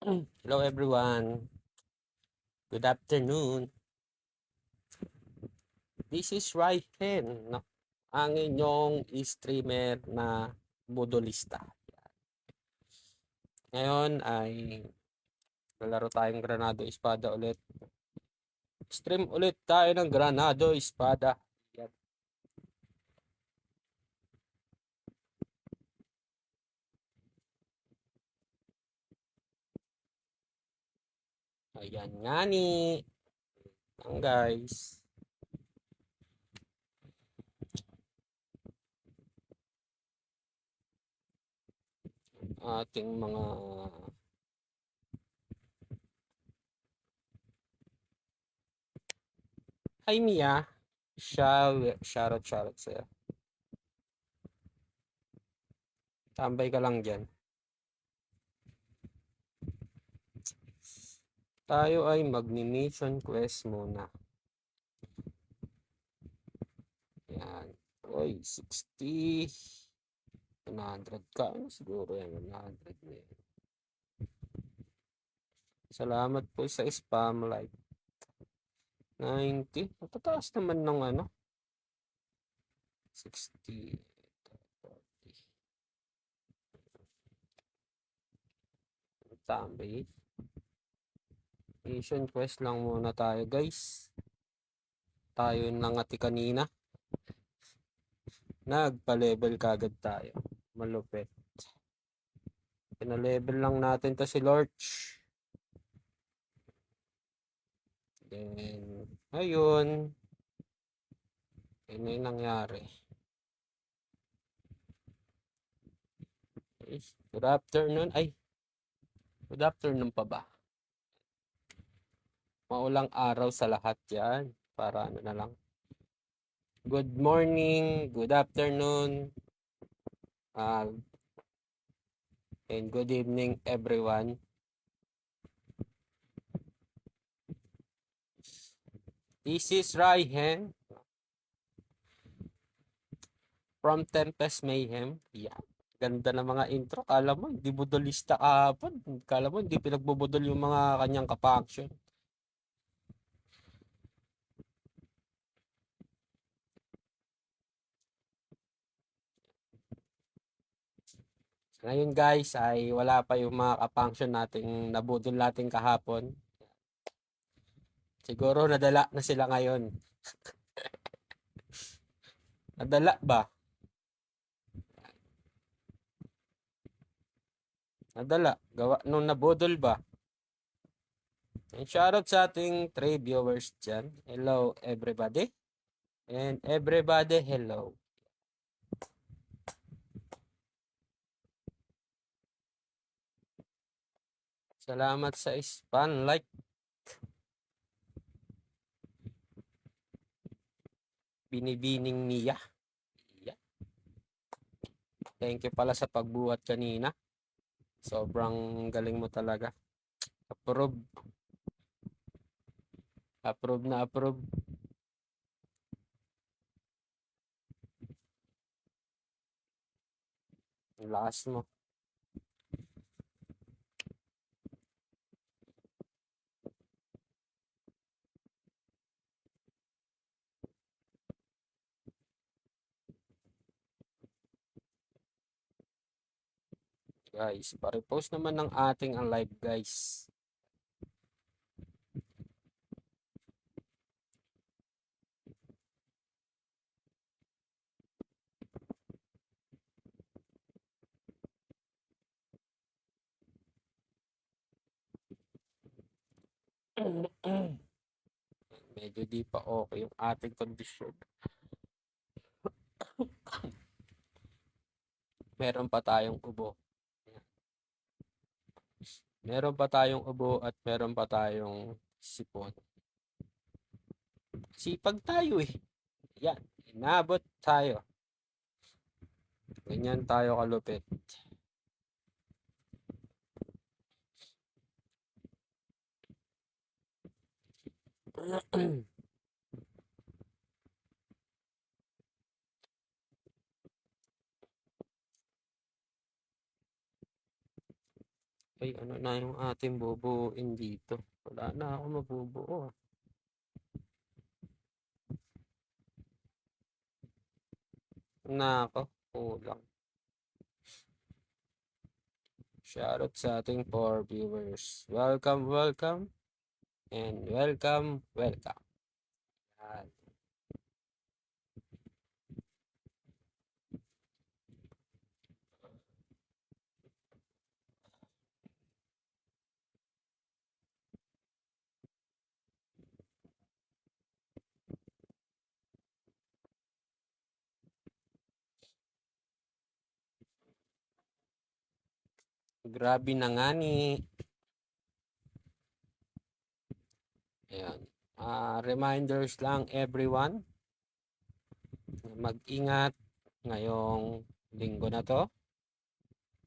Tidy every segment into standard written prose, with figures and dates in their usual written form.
Hello everyone. Good afternoon. This is Ryan, no? Ang inyong streamer na budolista. Ngayon ay lalaro tayong Granado Espada ulit. Stream ulit tayo ng Granado Espada. Yan. Ayan nga ni. Ang guys. Ating mga Hi Mia. Shoutout sa'yo. Tambay ka lang dyan. Tayo ay magni-mission quest muna. Yan. Oy, 60. 100 ka. Ano siguro yan? 100 na yan. Salamat po sa spam like. 90. Matataas naman ng ano. 60. 40. Tambay. Mission quest lang muna tayo guys. Tayo nangati kanina. Nagpa-level kagad tayo. Malupit. Pina-level lang natin to si Lorch. Then, ayun. Ano yung nangyari? Good afternoon. Ay, good afternoon pa ba? Maulang araw sa lahat yan. Para ano na lang. Good morning, good afternoon, and good evening everyone. This is Ryan from Tempest Mayhem. Yeah. Ganda ng mga intro. Kala mo, hindi budolista kahapon. Kala mo, hindi pinagbubudol yung mga kanyang kapaksyon. Ngayon guys, ay wala pa yung mga kapaksyon nating nabudol natin kahapon. Siguro nadala na sila ngayon. Nadala ba? Nadala. Gawa nung nabudol ba? And shoutout sa ating 3 viewers dyan. Hello everybody. And everybody, hello. Salamat sa spam like. Binibining niya. Yeah. Thank you pala sa pagbuhat kanina. Sobrang galing mo talaga. Approve. Approve na approve. Ang lakas mo. Guys, pa-repost naman ng ating ang live guys. Medyo di pa okay yung ating kondisyon. Meron pa tayong ubo. Meron pa tayong ubo at meron pa tayong sipon. Sipag tayo eh. Yan. Inabot tayo. Ganyan tayo kalupit. Ay, ano na yung ating bubuuin dito? Wala na ako mabubuo. Nako, kulang. Shoutout sa ating 4 viewers. Welcome, welcome, and welcome, welcome. Yan. Grabe na nga ni. Ayan. Reminders lang everyone. Mag-ingat ngayong linggo na to.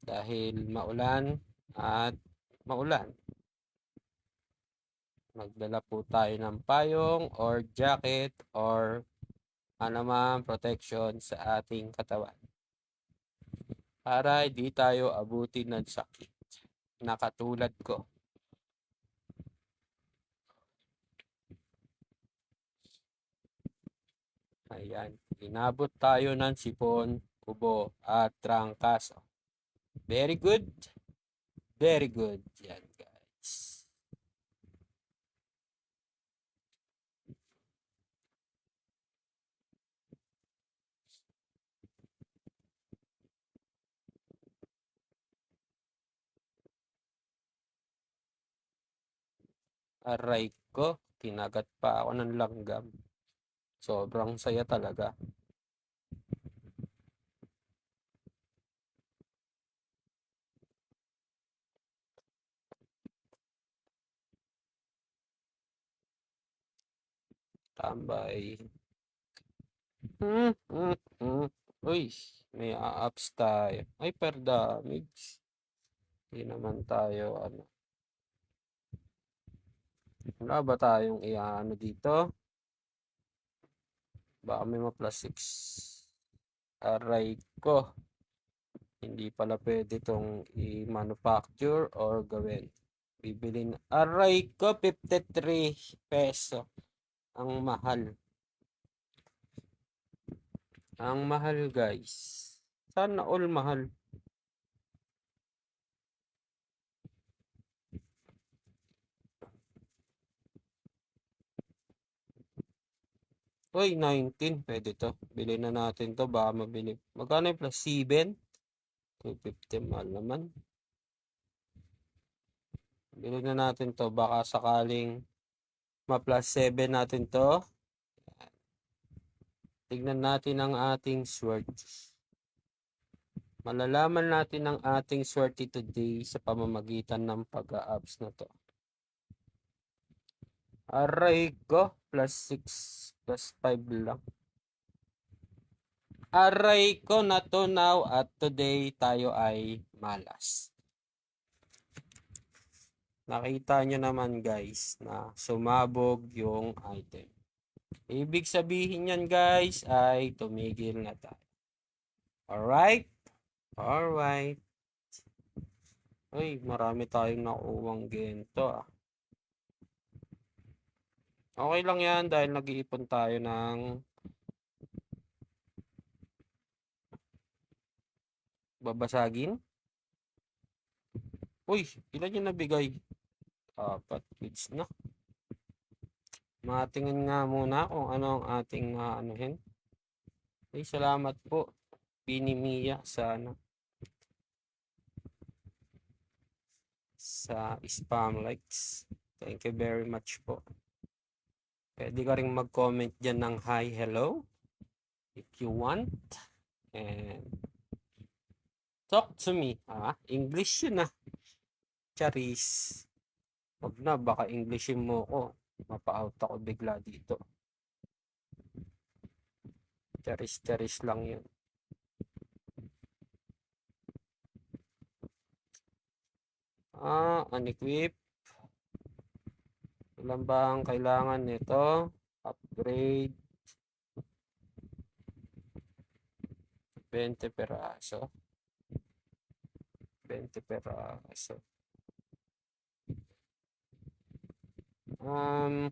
Dahil maulan at maulan. Magdala po tayo ng payong or jacket or anumang protection sa ating katawan. Para hindi tayo abutin ng sakit na katulad ko. Ayan, inabot tayo ng sipon, ubo at trangkaso. Very good. Very good. Yan guys. Aray ko, kinagat pa ako ng langgam. Sobrang saya talaga. Tambay. Uy, may a-ups tayo. Ay, per damage. Hindi naman tayo, ano. Wala ba tayong i-ano dito? Baka may ma-plus 6. Aray ko. Hindi pala pwede itong i-manufacture or gawin. Bibilin. Aray ko, 53 peso. Ang mahal. Ang mahal guys. Sana all mahal. Uy, 19. Pwede to. Bilhin na natin to. Baka mabili. Magkano yung plus 7? 250. Mahal naman. Bilhin na natin to. Baka sakaling ma-plus 7 natin to. Tignan natin ang ating sword. Malalaman natin ang ating swerte today sa pamamagitan ng pag-a-ups na to. Aray ko. Plus 6. Plus 5 lang. Aray ko, natunaw at today tayo ay malas. Nakita nyo naman guys na sumabog yung item. Ibig sabihin yan guys ay tumigil na tayo. Alright? Alright. Uy, marami tayong nakuwang gento ah. Okay lang yan dahil nag-iipon tayo ng babasagin. Uy, ilan yung nabigay? 4 kids na. Matingin nga muna kung ano ang ating anuhin. Ay, salamat po. Pinimiya sa spam likes. Thank you very much po. Pwede ka rin mag-comment dyan ng hi, hello. If you want. And talk to me. English yun ah. Charis. Wag na, baka Englishin mo ko. Mapa-out ako bigla dito. Charis lang yun. Unequip. Ilan ba ang kailangan nito? Upgrade. 20 peraso. 20 peraso. Hmm.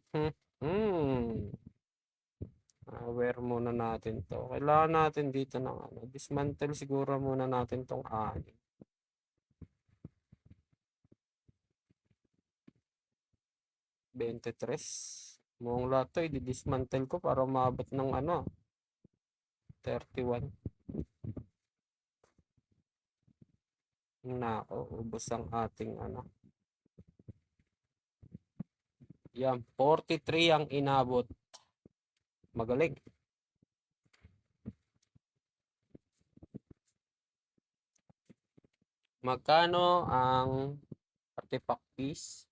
Aware muna natin 'to. Kailangan natin dito ng ano, dismantle siguro muna natin 'tong 6. 23. Buong lahat 'to idi-dismantle ko para umabot ng ano, 31. Naku, ubos ang ating ano. Yan, 43 ang inabot. Magaling. Magkano ang artifact piece?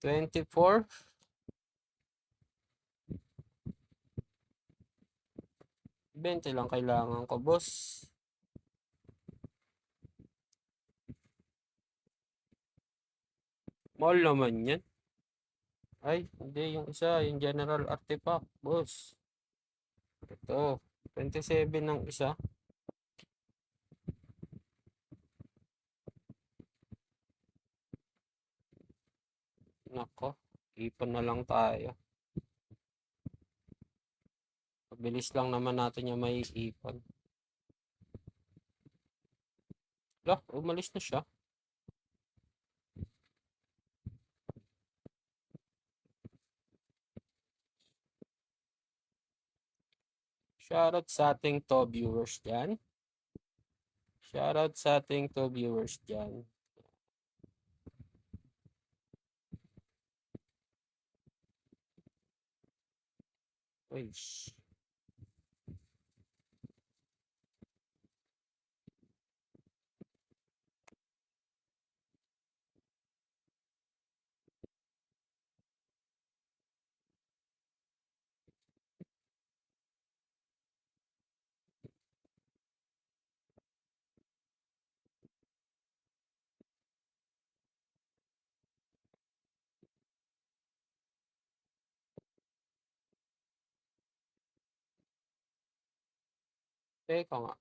24. 20 lang kailangan ko, boss. Mahal naman yan. Ay, hindi. Yung isa, yung general artifact, boss. Ito, 27 ang isa. Nako, ipon na lang tayo. Mabilis lang naman natin yung may ipon. Lah, umalis na siya. Shoutout sa ating to viewers dyan. Shoutout sa ating to viewers dyan. Uy. Teka nga.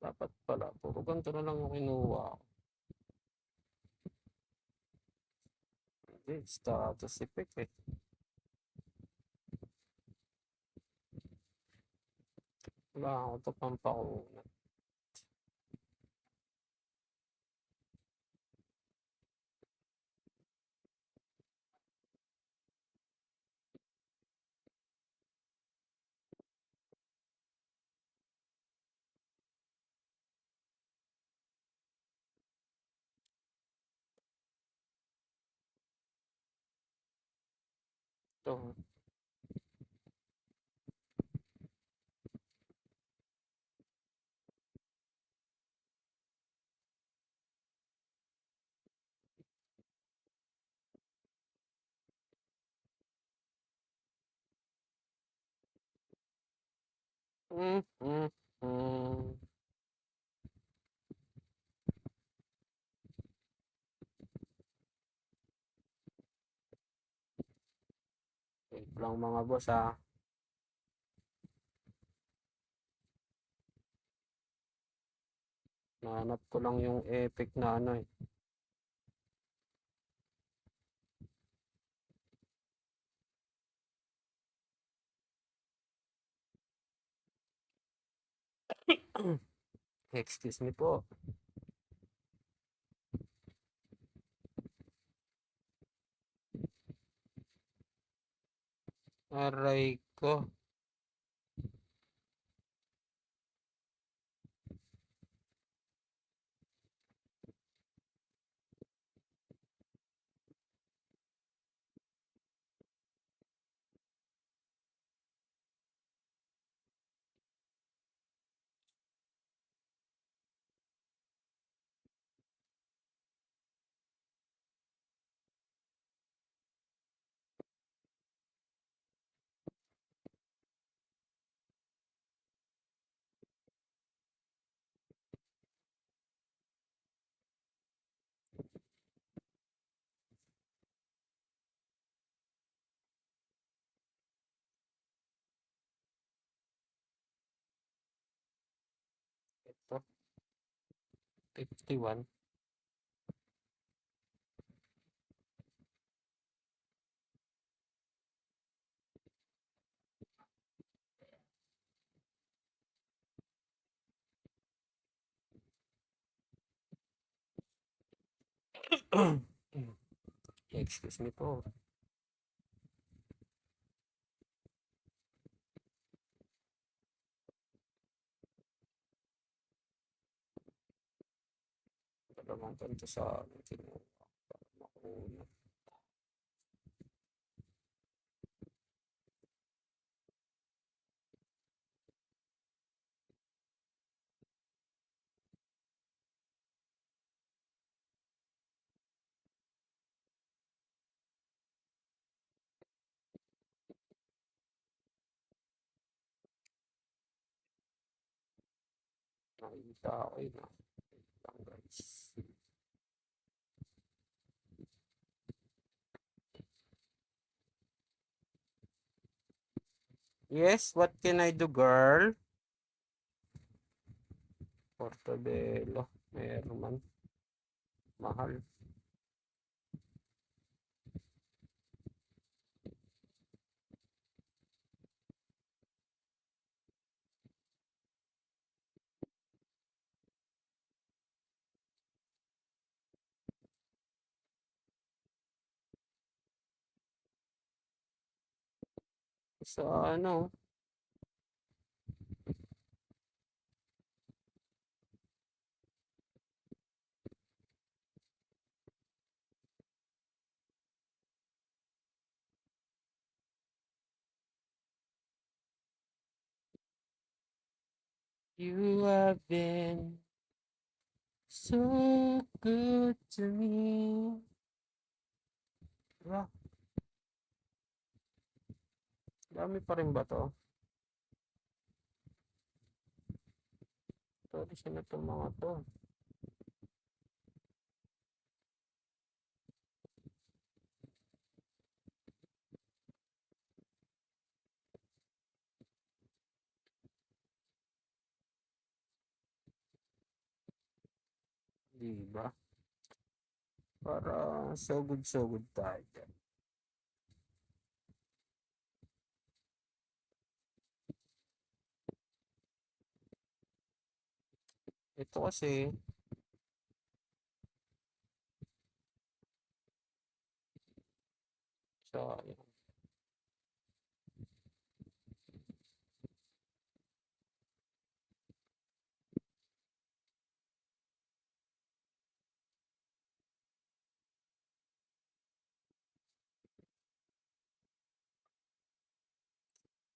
Dapat pala. Puro ganito na lang yung kinuha ko. Hindi, status effect eh. Wala ako ito pampakunan. Ito. Mm, mm, mm. Wait lang mga boss ha. Nahanap ko lang yung epic na ano eh. Excuse me po. Aray ko. Ito, 51. Excuse me po. Dalawang ganito sa akin. Kinuha. Makunat. Nakita ko yun. Lang guys. Yes, what can I do, girl? Portobello. Meron man. Mahal. Sa ano? You have been so good to me. Diba? Dami pa rin ba to? Sorry sa na itong mga to. Diba? Para so good tayo dyan. Ito kasi, sayang.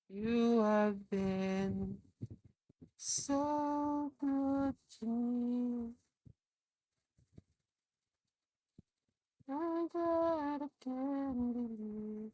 You have been so good to me. I'm glad I can believe.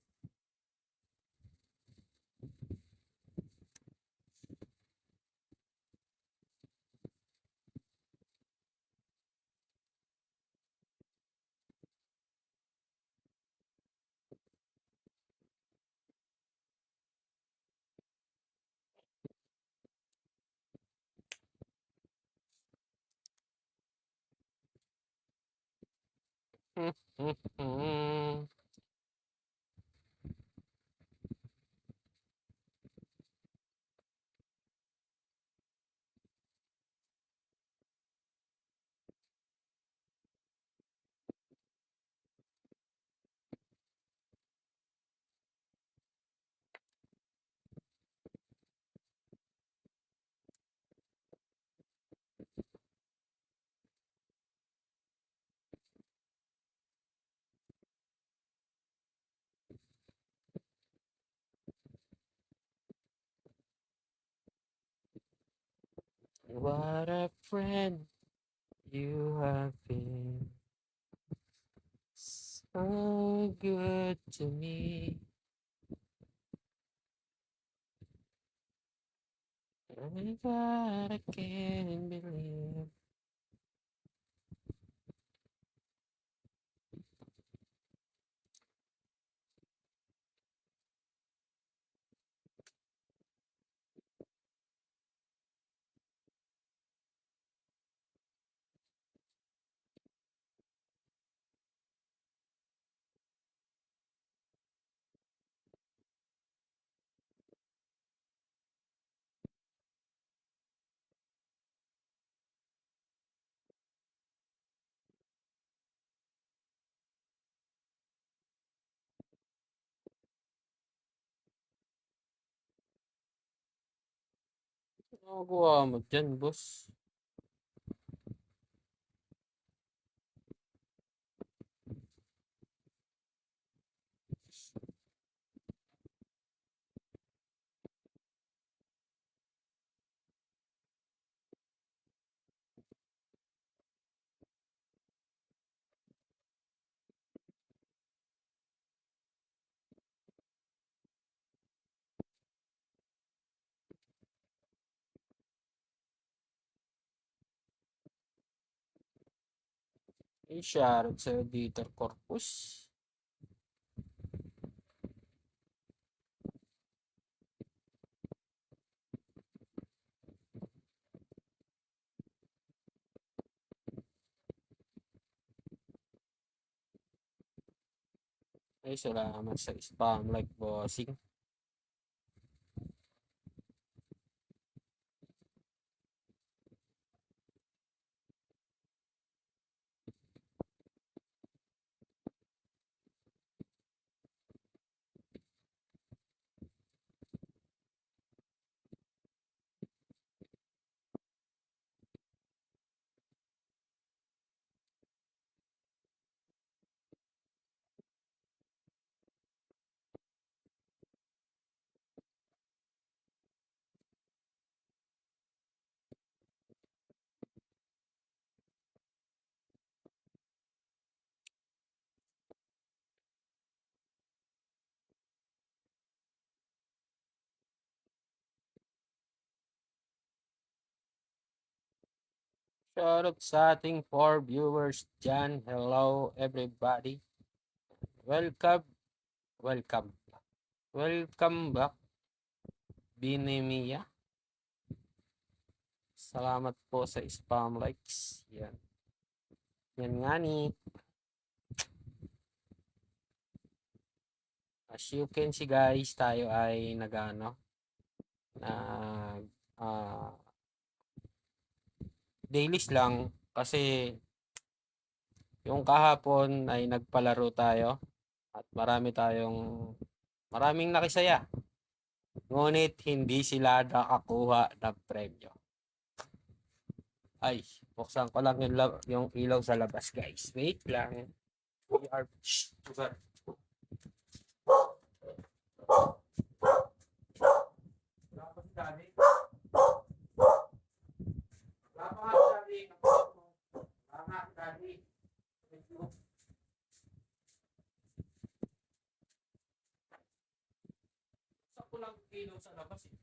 What a friend you have been. So good to me. I'm glad I can believe. Ano magawa mo dyan, boss? I-share sa editor corpus. Ay, salamat sa spam like bossing. Shoutout sa ating 4 viewers dyan. Hello, everybody. Welcome, welcome. Welcome back, Binemia. Salamat po sa spam likes. Yan. Yan nga ni. As you can see guys, tayo ay nag-ano, nag dailies lang kasi yung kahapon ay nagpalaro tayo at maraming nakisaya. Ngunit hindi sila nakakuha ng premyo. Ay, buksan ko lang yung ilaw sa labas guys. Wait lang. We are... Shh, sugar. Dapat dali. Dapat dali. Dapat dali. Buksan ko lang yung ilaw sa labas eh.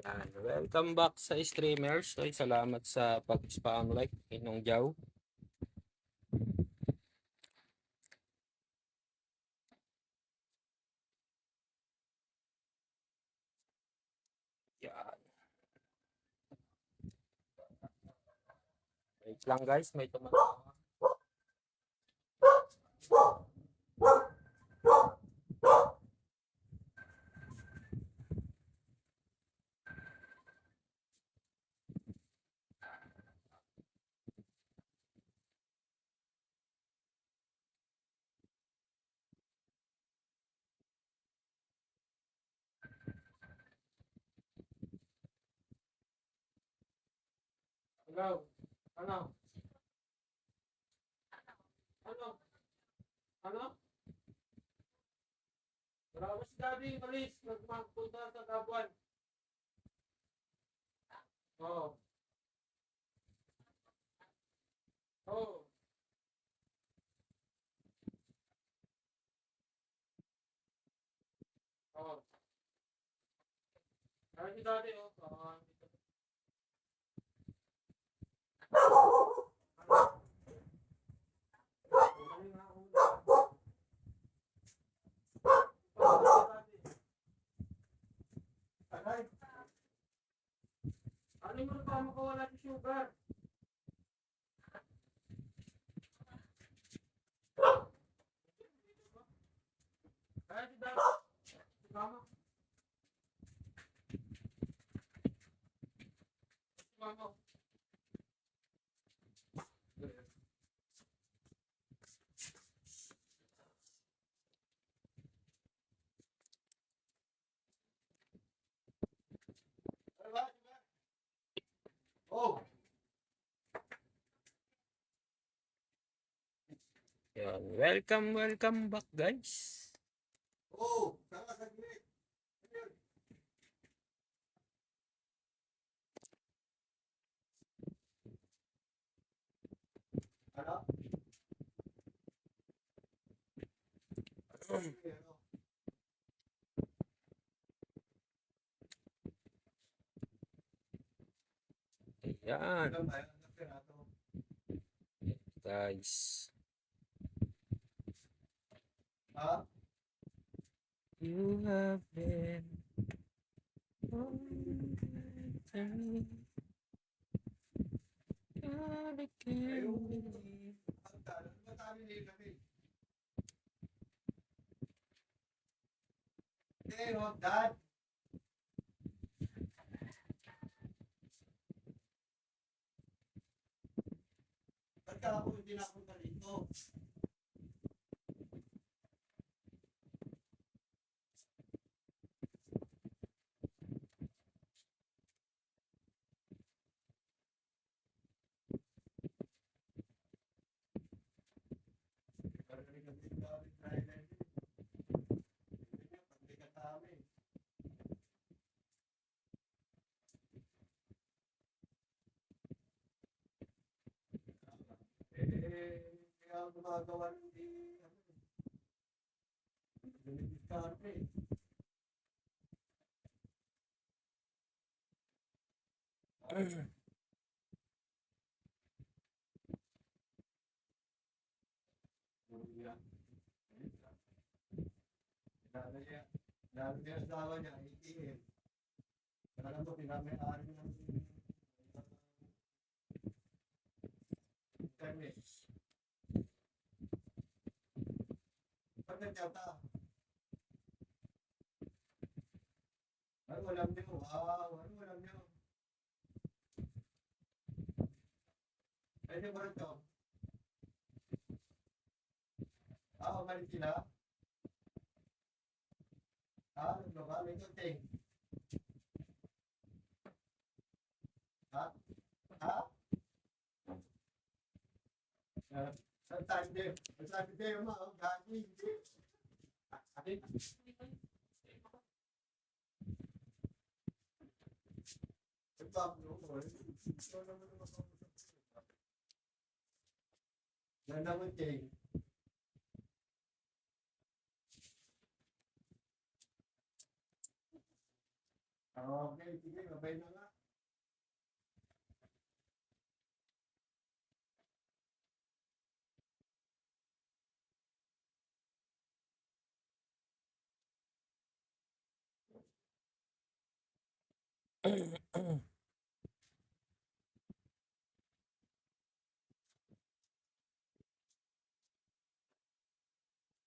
Yan. Welcome back sa streamers. Ay, salamat sa pag-spam like. Inong Jaw. Yan. Wait lang guys, may tumatawag. Hello. Ano? Ano? Marami si Daddy Malis. Nagpunta sa Kabuan. Oo. Oo. Oo. Marami si Daddy. Oh. Aray. Ano mo pa makawala si sugar? Kaya si Daddy. Si Mama. Si Mama. Oh. Yan. Welcome, welcome back guys. Oh, sana saglit. Ano? Ano? Yan Ilan ba yan? Ilang piraso? guys. Ha? You have been on to me. God, I can't believe. Ang talo. Ano ba tayo nilamin? Eh, Dad. Ba't ka ako hindi napunta dito? Parang kasi dami tayo na yun. Hindi niya, pagbigat namin. Kaya ang gumagawa ng diskarte. Lalo niya sa dawa niya, ATM. Talagang mo, pinamay-ari ng internet. Ba't nagkata? Ano alam niyo? Wow, ano alam niyo? Pwede ba ito? Umalis sila? Nagloba? May kunting? Ha? Ha? Sabi tayo mo, gagi. Ganda mo, Ting. Okay, sige, babay na nga.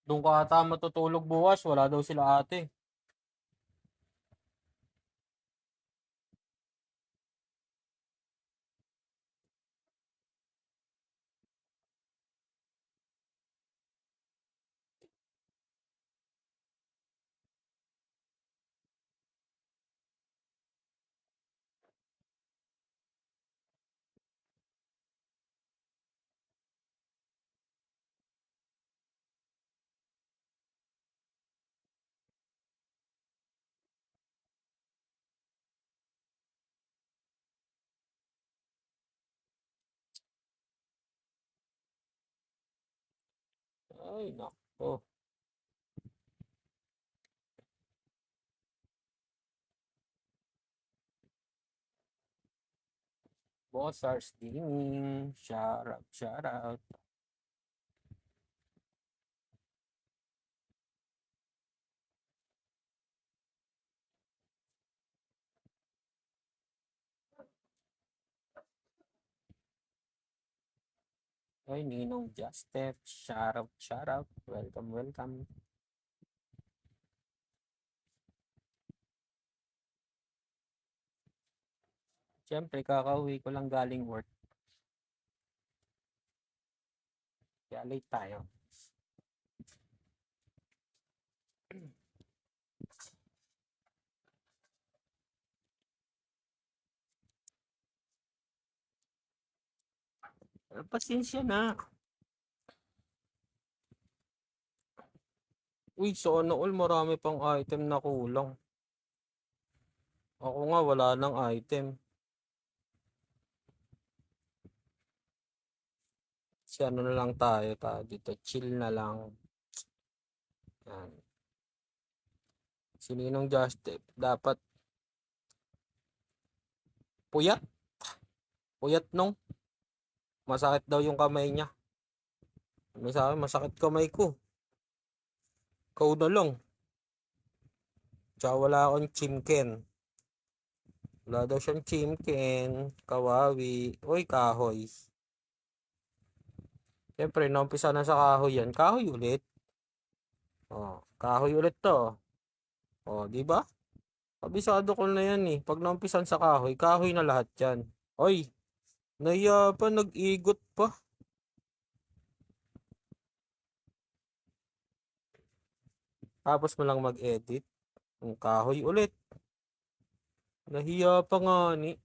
Doon ka ata matutulog bukas. Wala daw sila ate. Ay, nako. Bossars Gaming. Shout out, shout out. Ay, Ninong Justep. Shout out, shout out. Welcome, welcome. Siyempre, kakauwi ko lang galing work. Kaya late tayo. Pasensya na. Uy, sana all marami pang item na kulang. Ako nga, wala nang item. Kasi ano na lang tayo dito. Chill na lang. Yan. Si Ninong Justep. Dapat puyat. Puyat nung. Masakit daw yung kamay niya. May sabi, masakit kamay ko. Ikaw na lang. Tsaka wala akong chimken. Wala daw siyang chimken. Kawawi. Uy, kahoy. Siyempre, naumpisa na sa kahoy yan. Kahoy ulit. Oh, kahoy ulit to. Oh, di ba? Kabisado ko na yan eh. Pag naumpisan sa kahoy, kahoy na lahat yan. Oy, naiya pa, nag-igot pa. Tapos mo lang mag-edit. Ang kahoy ulit. Nahiya pa nga ni.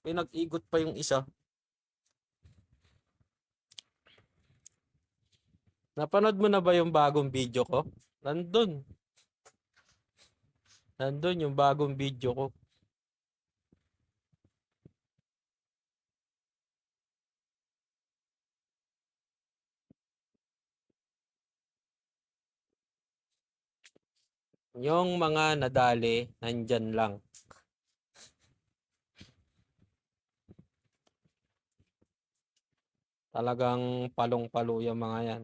Pinag-igot pa yung isa. Napanood mo na ba yung bagong video ko? Nandun. Nandun yung bagong video ko. Yung mga nadali, nandyan lang. Talagang palong-palo yung mga yan.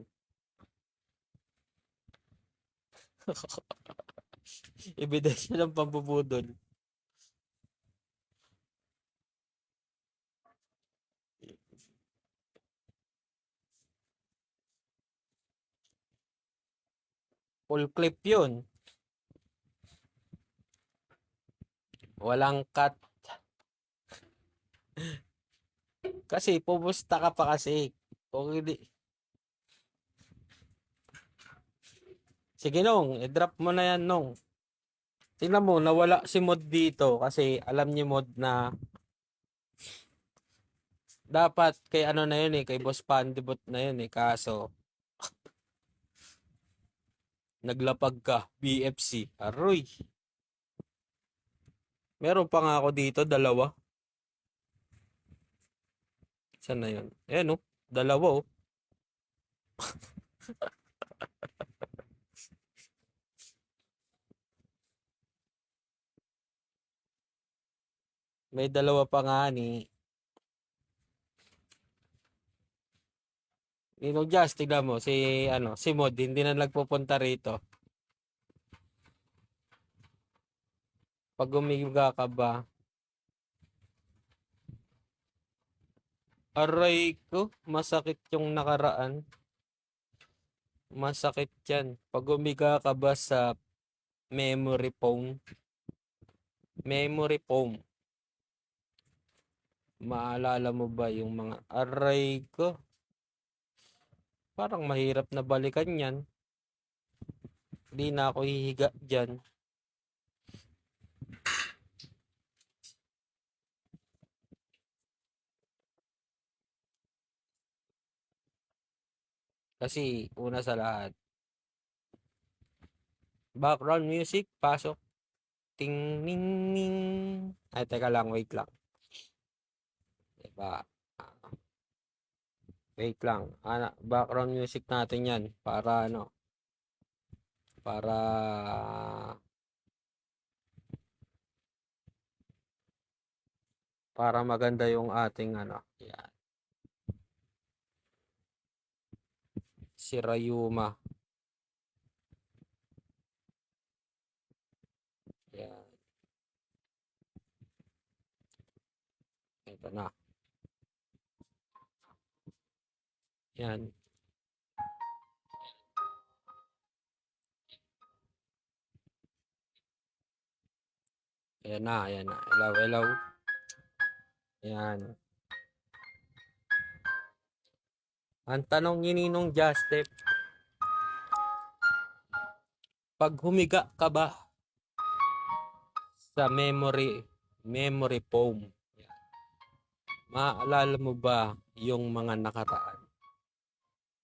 Ebidensya ng pambubudol. Full clip yun. Walang cut. Kasi pumusta ka pa kasi. Kung hindi. Sige nung, i-drop mo na yan nung. Tingnan mo, nawala si Mod dito kasi alam niyo Mod na dapat kay ano na yun eh, kay Boss Pandibot na yun eh. Kaso, naglapag ka, BFC. Aroy. Meron pa nga ako dito, dalawa. Saan na yun? Ayan oh, dalawa oh. May dalawa pa nga ni. Ninong Just, tignan mo, si Mod, hindi na nagpupunta rito. Pag umiga ka ba, aray ko, masakit yung nakaraan. Masakit yan. Pag umiga ka ba sa memory foam, maalala mo ba yung mga aray ko? Parang mahirap na balikan yan. Hindi na ako hihiga dyan. Kasi una sa lahat, background music, pasok. Ting ning ning. Ay, teka lang, wait lang. Diba? Wait lang. Background music natin yan para ano, para maganda yung ating ano. Yan. Si Rayuma. Yan. Ito na. Yan. Ayan na, ayan na. Hello, hello. Yan. Ang tanong ni Ninong Justep, pag humiga ka ba sa memory foam, maaalala mo ba yung mga nakaraan?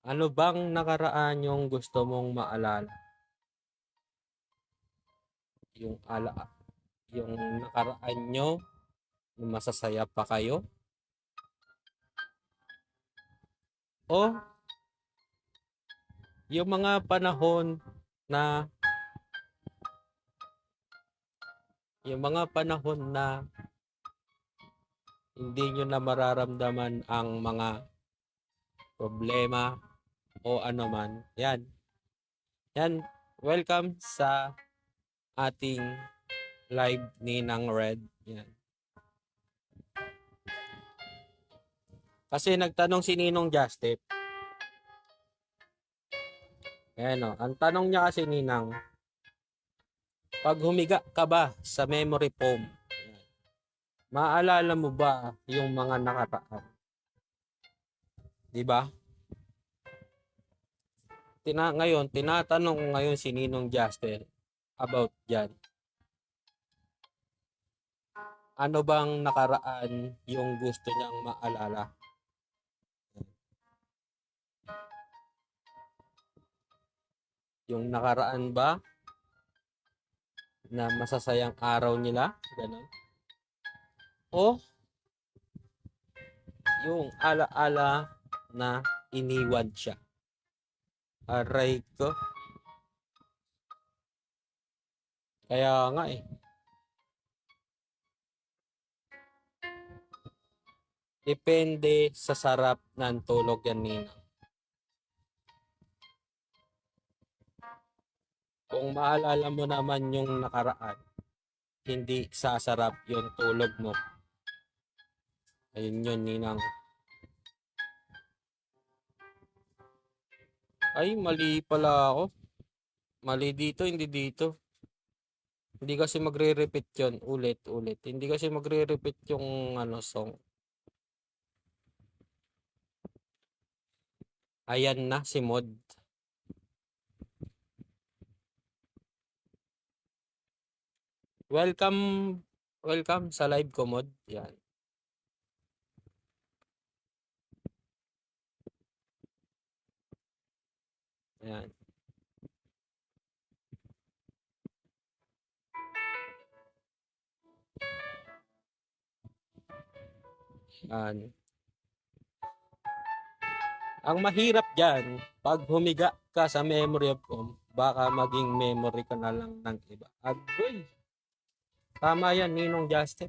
Ano bang nakaraan yung gusto mong maalala? Yung nakaraan nyo, masasaya pa kayo? O yung mga panahon na hindi nyo na mararamdaman ang mga problema o anuman. Yan. Yan. Welcome sa ating live ni Nang Red. Yan. Kasi nagtanong si Ninong Justep. Ayan o. Ang tanong niya kasi Ninang, pag humiga ka ba sa memory foam, maalala mo ba yung mga nakaraan? Di ba? Tinatanong ko ngayon si Ninong Justin about dyan. Ano bang nakaraan yung gusto niyang maalala? Yung nakaraan ba na masasayang araw nila? Ganun. O yung alaala na iniwan siya? Aray ko. Kaya nga eh. Depende sa sarap ng tulog yan, Ninang. Kung maalala mo naman yung nakaraan, hindi sasarap yung tulog mo. Ayun yun, Ninang. Ay, mali pala ako. Mali dito, hindi dito. Hindi kasi magre-repeat yun. Ulit. Hindi kasi magre-repeat yung song. Ayan na si Mod. Welcome sa live ko, Mod. Yan. Yan. Yan. Ang mahirap dyan, pag humiga ka sa memory of baka maging memory ka na lang ng iba. Agoy! Tama yan, Ninong Justin.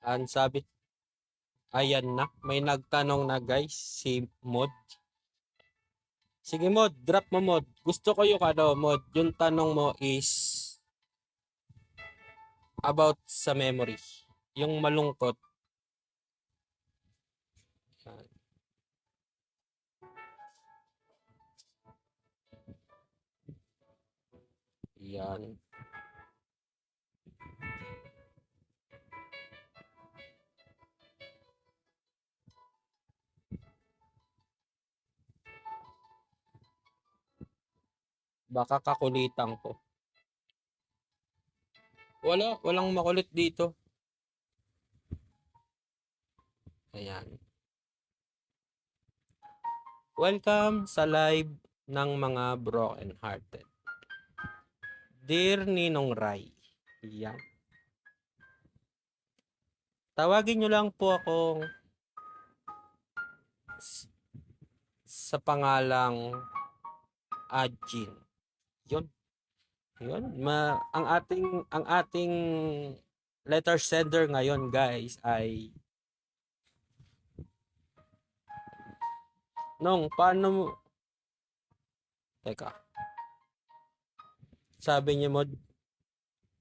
Ang sabi, ayan na. May nagtanong na guys, si Mod. Sige Mod, drop mo Mod. Gusto ko yung Mod. Yung tanong mo is about sa memory. Yung malungkot. Yan. Baka kakulitan ko. Walang makulit dito. Ayan. Welcome sa live ng mga broken hearted. Dear Ninong Rai. Yan. Tawagin nyo lang po akong sa pangalang Ajin. Yun. Yun. Ang ating letter sender ngayon, guys, ay Nong, paano mo... Teka. Sabi niya mo,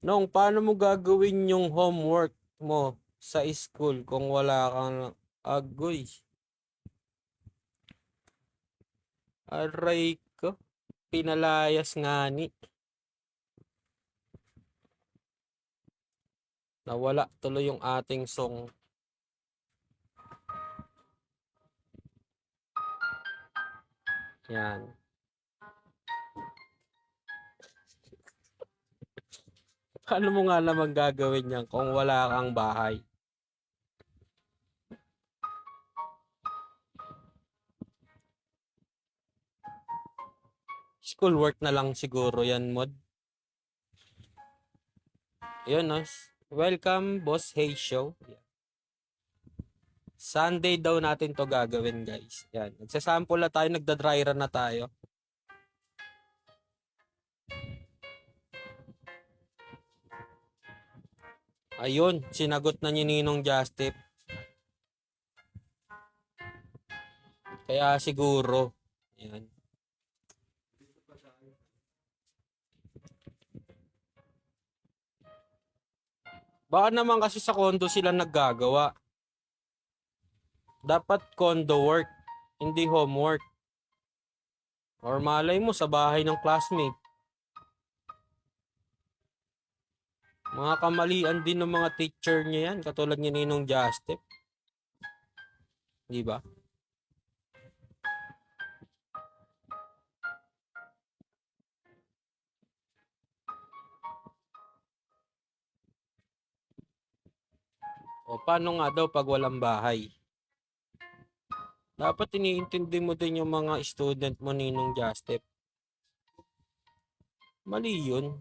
Nong, paano mo gagawin yung homework mo sa school kung wala kang agoy? Aray ko. Pinalayas nga ni. Nawala tuloy yung ating song. Yan. Paano mo nga naman gagawin yan kung wala kang bahay? Schoolwork na lang siguro yan, mod. Yun, no? Welcome, Boss Hey Show. Sunday daw natin to gagawin, guys. Yan. Nagsasample na tayo, nagda-dry run na tayo. Ayun, sinagot na ni Ninong Justip. Kaya siguro, yan. Baka naman kasi sa condo sila naggagawa. Dapat condo work, hindi homework. Or malay mo sa bahay ng classmate. Mga kamalian din ng mga teacher niya yan, katulad ni Ninong Justip. Di ba? O paano nga daw pag walang bahay? Dapat iniintindi mo din yung mga student mo, Ninong Justip. Mali yun.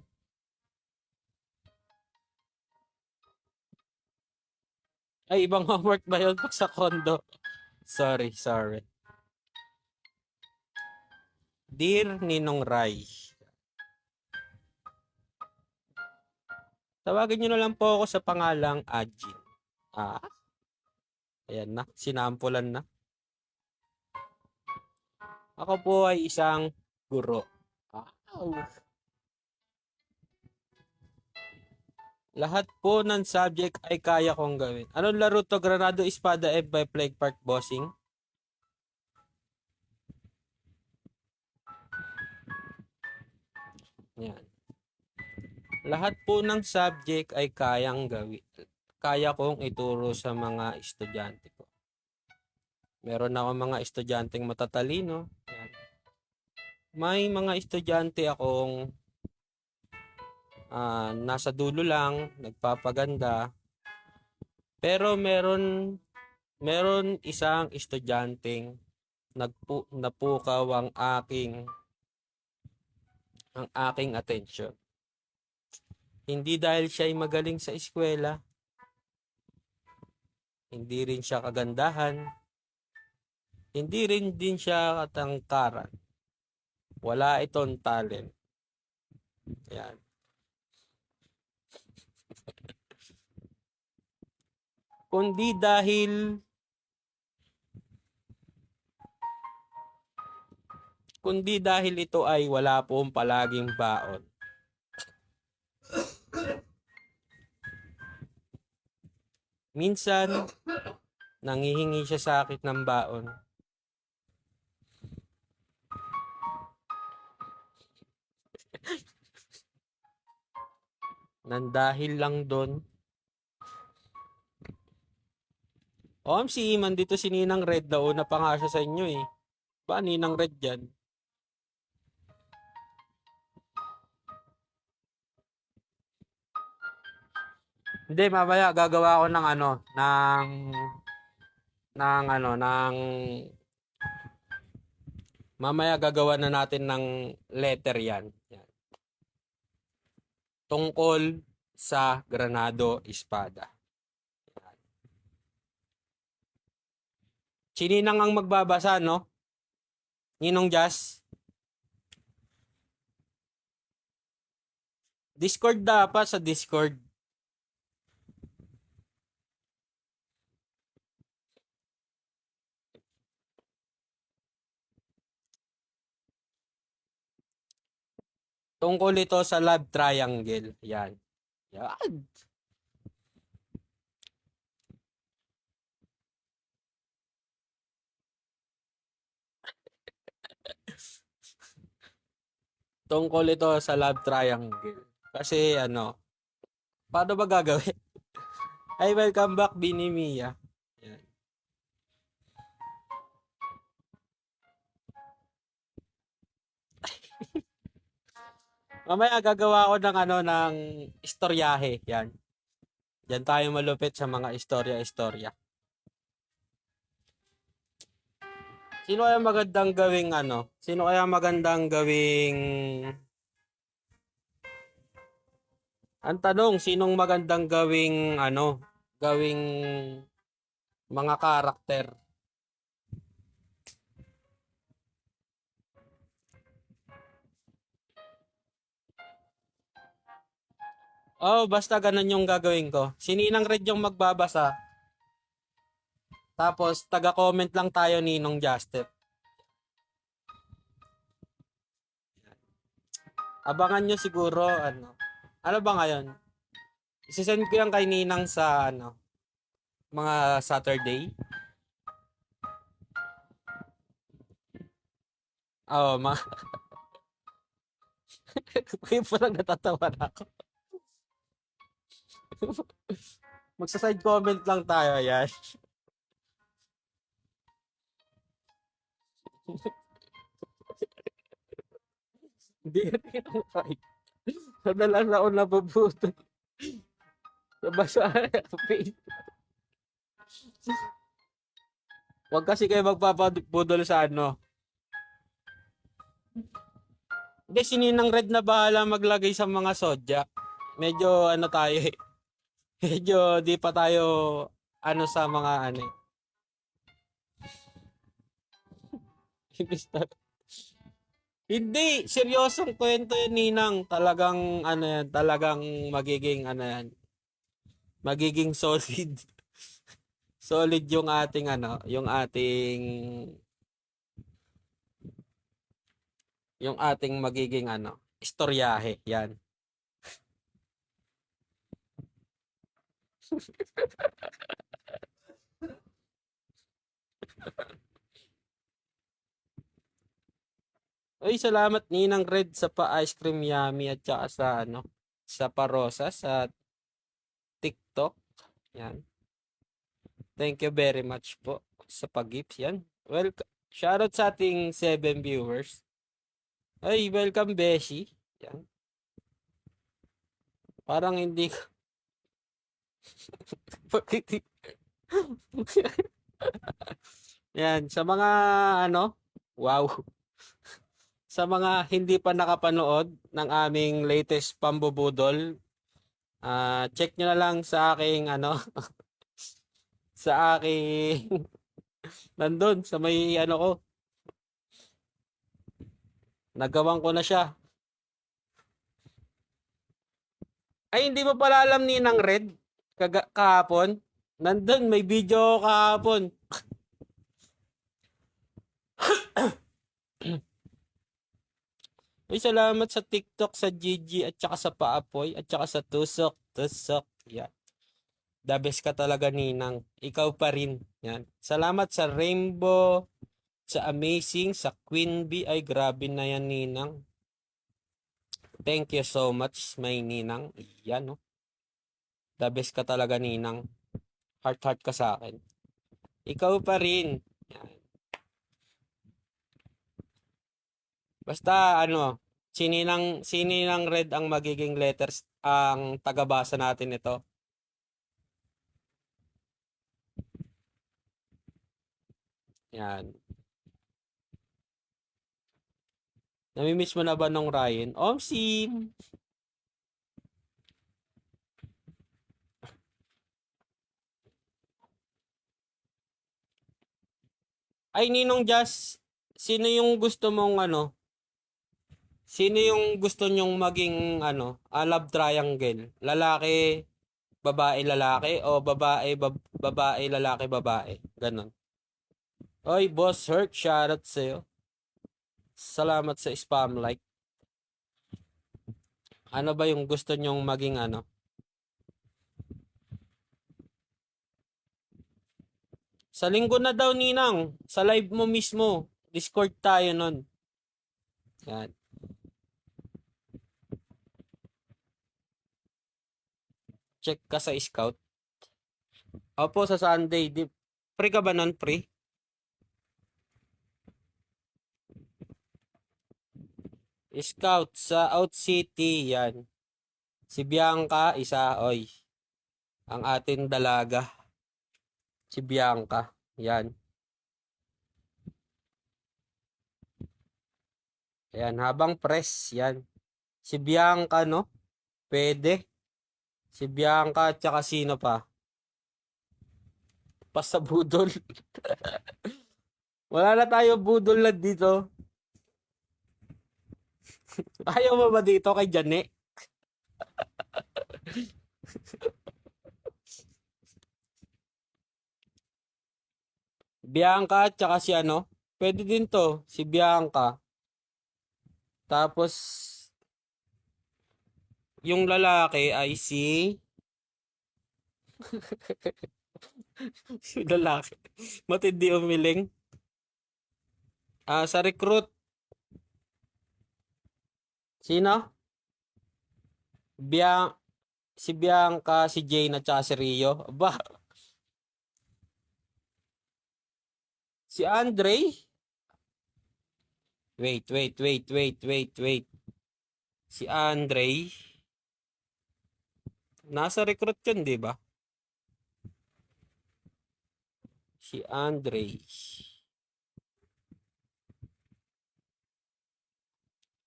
Ay, ibang homework ba yun pag sa condo? Sorry. Dear Ninong Rai. Tawagin nyo na lang po ako sa pangalang Ajin. Ayan na, sinampulan na. Ako po ay isang guro. Lahat po ng subject ay kaya kong gawin. Anong laro to? Granado Espada F by Plague Park Bossing? Yan. Lahat po ng subject ay kayang gawin. Kaya kong ituro sa mga estudyante ko. Meron ako mga estudyanteng matatalino. Yan. May mga estudyante akong nasa dulo lang, nagpapaganda. Pero meron isang estudyanteng napukaw ang aking atensyon. Hindi dahil siya ay magaling sa eskwela, hindi rin siya kagandahan, hindi rin din siya katangkaran. Wala itong talent. Yan. Kundi dahil ito ay wala pong palaging baon. Minsan, nanghihingi siya sa akin ng baon. Nandahil lang doon. Si Iman dito, si Ninang Red daw. Una pa nga siya sa inyo eh. Ba, Ninang Red dyan? Hindi, mamaya gagawa ako ng mamaya gagawa na natin ng letter yan. tungkol sa Granado Espada. Sininang ang magbabasa, no? Ninong Jazz. Discord dapat sa Discord. Tungkol ito sa love triangle. Yan. Yan. Tungkol ito sa love triangle. Kasi ano, paano ba gagawin? Ay, welcome back, Bini Mia. Yan. Mamaya gagawa ako ng ano, ng istoryahe. Yan. Diyan tayo malupit sa mga istorya-istorya. Sino kaya magandang gawing ano? Sino kaya magandang gawing... Ang tanong, sinong magandang gawing ano? Gawing mga karakter? Oh, basta ganun yung gagawin ko. Sininang Red yung magbabasa. Tapos, taga-comment lang tayo Ninong Justep. Abangan nyo siguro, ano. Ano ba ngayon? Isisend ko yan kay Ninang sa, ano, mga Saturday. Oo, mga... Kaya parang natatawa na ako. Magsa-side comment lang tayo, yan. Hindi rin ang fight. Madalas ako nabubuto. Sa basa. Huwag kasi kayo magpapabudol sa ano. Hindi, sininang Red na bahala maglagay sa mga sodya. Medyo ano tayo eh. Medyo di pa tayo ano sa mga ano eh. Hindi, seryosong kwento yun, Ninang. Talagang ano yan, talagang magiging ano yan. Magiging solid. Solid yung ating ano, yung ating magiging ano, istoryahe. Yan. Uy, salamat Ninang Red sa pa-ice cream yummy at saka sa ano, sa parosa sa TikTok. Yan. Thank you very much po sa pag-gift yan. Well, shoutout sa ating 7 viewers. Ay, welcome Beshi. Yan. Parang hindi ko... Yan, sa mga ano, wow. Sa mga hindi pa nakapanood ng aming latest pambubudol, check nyo na lang sa aking ano, sa aking nandun sa may ano ko. Nagawan ko na siya. Ay, hindi mo pala alam ni Nang Red kahapon? Nandun, may video kahapon. Ay, salamat sa TikTok, sa Gigi, at saka sa Paapoy, at saka sa Tusok. Tusok. Yan. The best ka talaga, Ninang. Ikaw pa rin. Yan. Salamat sa Rainbow, sa Amazing, sa Queen Bee. Ay, grabe na yan, Ninang. Thank you so much, my Ninang. Yan, no? The best ka talaga, Ninang. Heart ka sa akin. Ikaw pa rin. Yan. Basta, ano, sininang Red ang magiging letters, ang tagabasa natin ito. Yan. Namimiss mo na ba nung Ryan? Sim. Ay, Ninong Jazz, sino yung gusto mong sino yung gusto nyong maging love triangle? Lalaki, babae, lalaki o babae, lalaki, babae? Ganon. Oy, Boss Hurt, shoutout sa'yo. Salamat sa spam like. Ano ba yung gusto nyong maging Sa linggo na daw, Ninang. Sa live mo mismo. Discord tayo nun. Yan. Check ka sa Scout. Opo, sa Sunday. Free ka ba nun, free? Scout sa Out City. Yan. Si Bianca, isa. Oy. Ang ating dalaga. Si Bianca. Yan. Ayan, habang press. Yan. Si Bianca, no? Pwede. Si Bianca at saka sino pa? Pasabudol. Wala na tayo budol na dito. Ayaw mo ba dito kay Jane? Bianca at saka si Pwede din to, si Bianca. Tapos, yung lalaki ay si... si lalaki. Matindi umiling. Sa recruit. Sino? Si Bianca, si Jane at saka si Rio. Aba. Si Andre? Wait. Si Andre? Nasa recruit yun, di ba? Si Andre.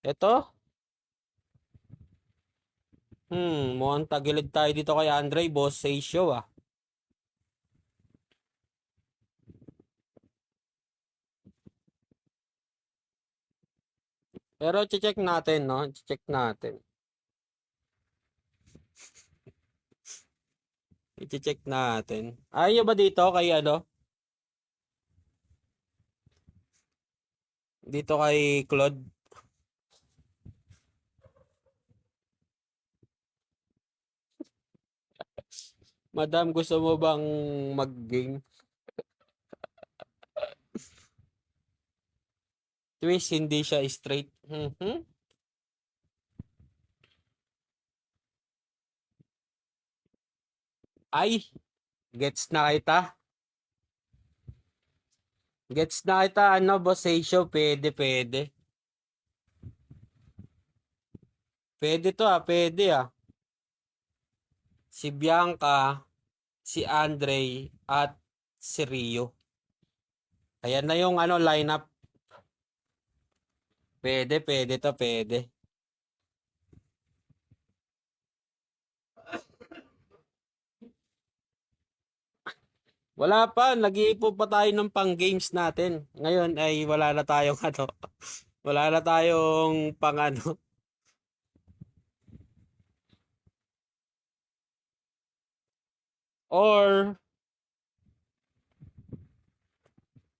Ito? Mukhang tagilid tayo dito kay Andre, boss say show ah. Pero check natin, no? Check natin. I-check natin. Ayaw ba dito kay Dito kay Claude? Madam, gusto mo bang mag-game? Twist, hindi siya straight. Ay, gets na kita. Gets na kita, boss Seisho, pwede. Pwede to pwede Si Bianca, si Andre, at si Rio. Ayan na yung lineup. Pwede to, pwede. Wala pa, nag-iipon pa tayo ng pang-games natin. Ngayon ay wala na tayong wala na tayong pang Or,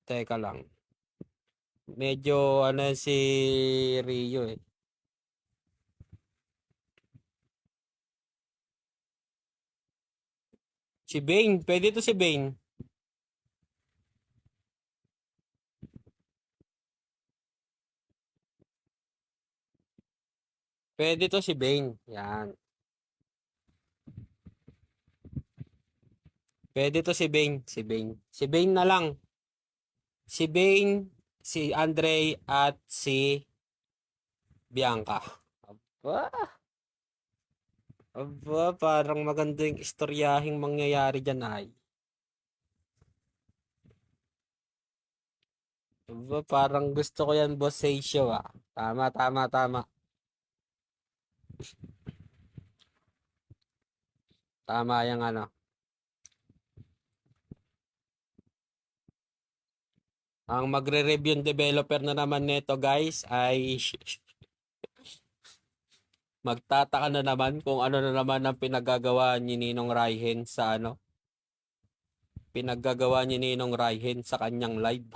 teka lang. Medyo si Rio eh. Si Bane, pwede to si Bane. Pwede to si Bane. Yan. Pwede to si Bane. Si Bane na lang. Si Bane, si Andre, at si Bianca. Aba, parang maganda yung istoryahing mangyayari dyan ay. Aba, parang gusto ko yan, boss Seisho Tama. Tama yung Ang magre-review yung developer na naman nito guys ay magtataka na naman kung ano na naman ang pinagagawa ni Ninong Raihen sa ano, pinaggagawa ni Ninong Raihen sa kanyang live.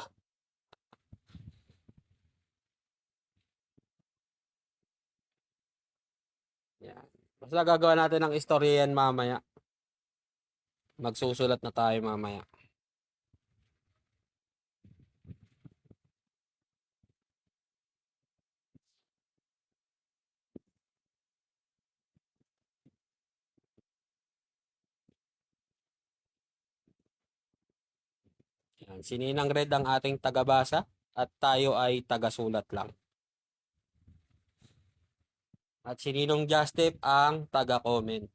Yan. Basta gagawa natin ng istorya yan mamaya. Magsusulat na tayo mamaya. Yan. Si Ninang Red ang ating tagabasa at tayo ay tagasulat lang. At si Ninong Justip ang taga-comment.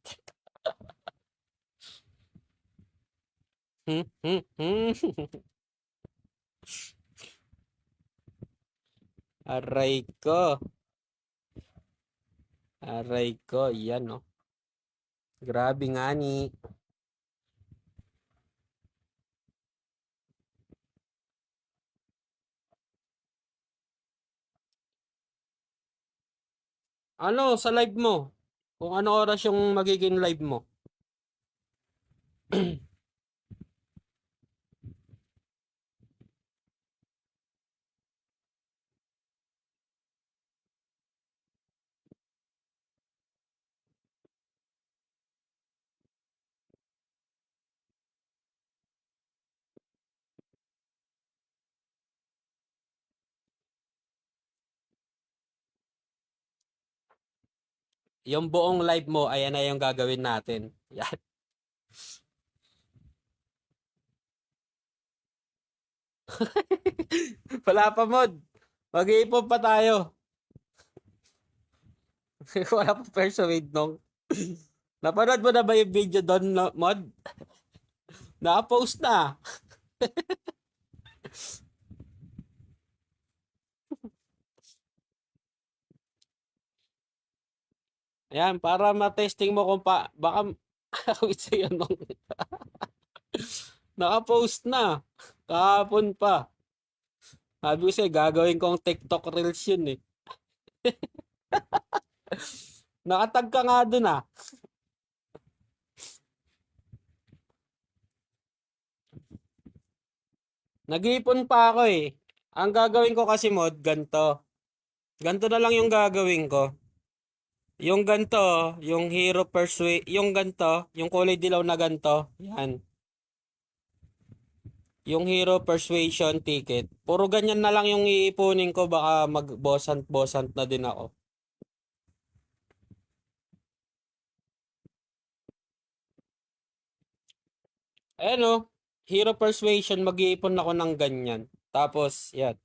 Aray ko. Aray ko. Yan no. Grabe nga ni. Ano sa live mo? Kung ano oras yung magiging live mo? Yung buong live mo, ayan na yung gagawin natin. Yan. Wala pa mod. Mag-iipon pa tayo. Wala pa persuade nung. Napanood mo na ba yung video doon, mod? Na-post na. Ayan, para ma-testing mo kung baka wait sa'yo nung naka-post na. Kahapon pa. Sabi ko sa'yo, gagawin kong TikTok Reels yun eh. Nakatag ka nga dun ah. Nag-iipon pa ako eh. Ang gagawin ko kasi mod, ganto. Ganto na lang yung gagawin ko. Yung ganto, yung Hero Persuade, yung ganto, yung kulay dilaw na ganto, yan. Yung Hero Persuasion ticket. Puro ganyan na lang yung iipunin ko, baka mag-bosant-bosant na din ako. Ayan o, Hero Persuasion, mag-iipon ako ng ganyan. Tapos, yan.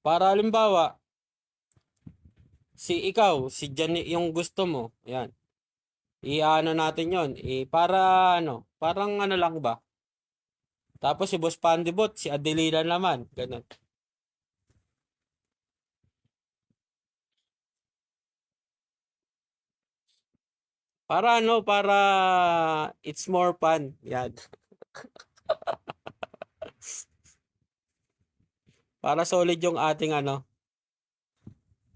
Para halimbawa, si Jan yung gusto mo, yan. I-ano natin yon, para ano, parang ano lang ba? Tapos si Boss Pandibot, si Adelina naman, ganun. Para ano, para it's more fun. Yan. Para solid yung ating ano.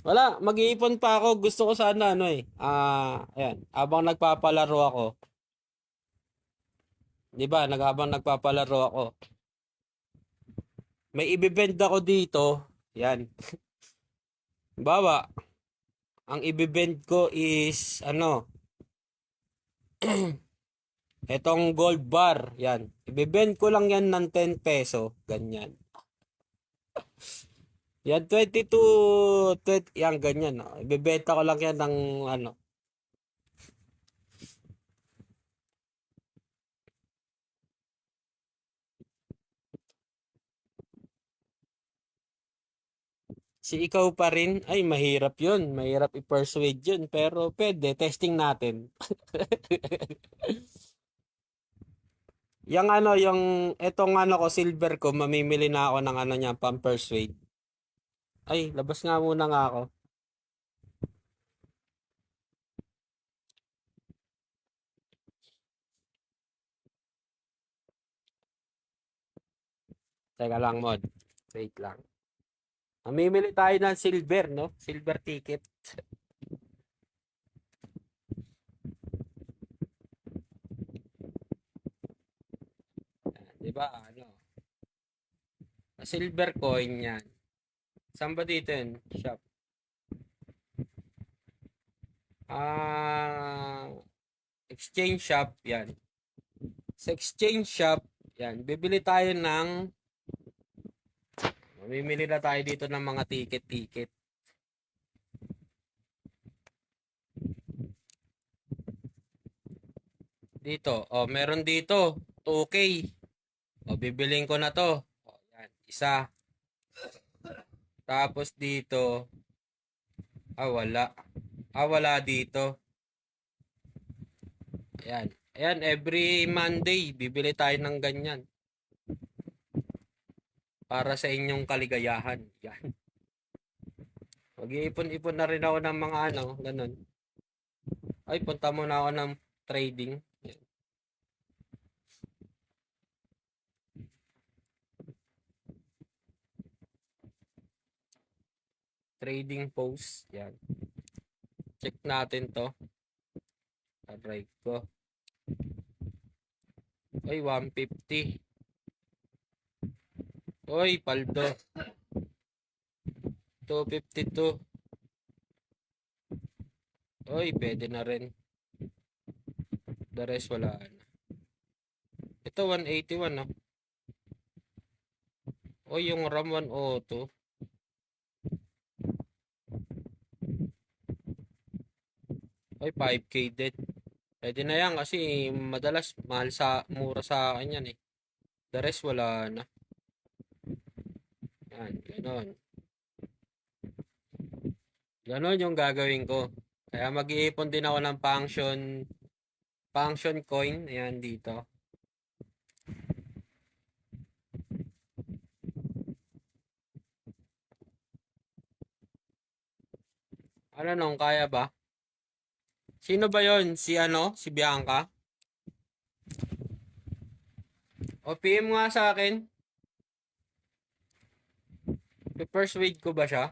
Wala, mag-iipon pa ako. Gusto ko sana ano eh. Ayan, habang nagpapalaro ako. 'Di ba? Habang nagpapalaro ako. May ibebend ako dito. Yan. Bawa, ang ibebend ko is ano, etong gold bar. Yan. Ibebend ko lang yan ng 10 peso. Ganyan. Yan, 22, 20, yan, ganyan. No? Ibebenta ko lang yan ng ano. Si ikaw pa rin, ay mahirap yun. Mahirap i-persuade yun. Pero pwede, testing natin. Yung ano, yung etong ano ko, silver ko, mamimili na ako ng ano niya, pang-persuade. Ay, labas nga muna nga ako. Teka lang, mod. Wait lang. Mamimili tayo ng silver, no? Silver ticket. Di ba? Ano? Silver coin yan. Saan ba dito yun? Shop. Exchange shop. Yan. Sa exchange shop, yan. Bibili tayo ng mamimili na tayo dito ng mga ticket-ticket. Dito. Oh, meron dito. 2K. O, bibiling ko na to. O, yan. Isa. Tapos dito. Wala. Wala dito. Ayan. Ayan, every Monday, bibili tayo ng ganyan. Para sa inyong kaligayahan. Yan. Mag-iipon-ipon na rin ako ng mga ano, ganun. Ay, punta muna ako ng trading. Yan. Trading post. Yan. Check natin to. Aray ko. Ay, 150. Oy, paldo. 252. Oy, pwede na rin. The rest wala na. Ito 181 no. Oy, yung RAM 102. Oy, 5K din. Pwede na yan kasi madalas mura sa akin yan eh. The rest wala na. Yan, ganon. Ganon yung gagawin ko. Kaya mag-iipon din ako ng function coin. Ayan dito. Ano nung, kaya ba? Sino ba yon? Si ano? Si Bianca? O PM nga sa akin. I-persuade ko ba siya?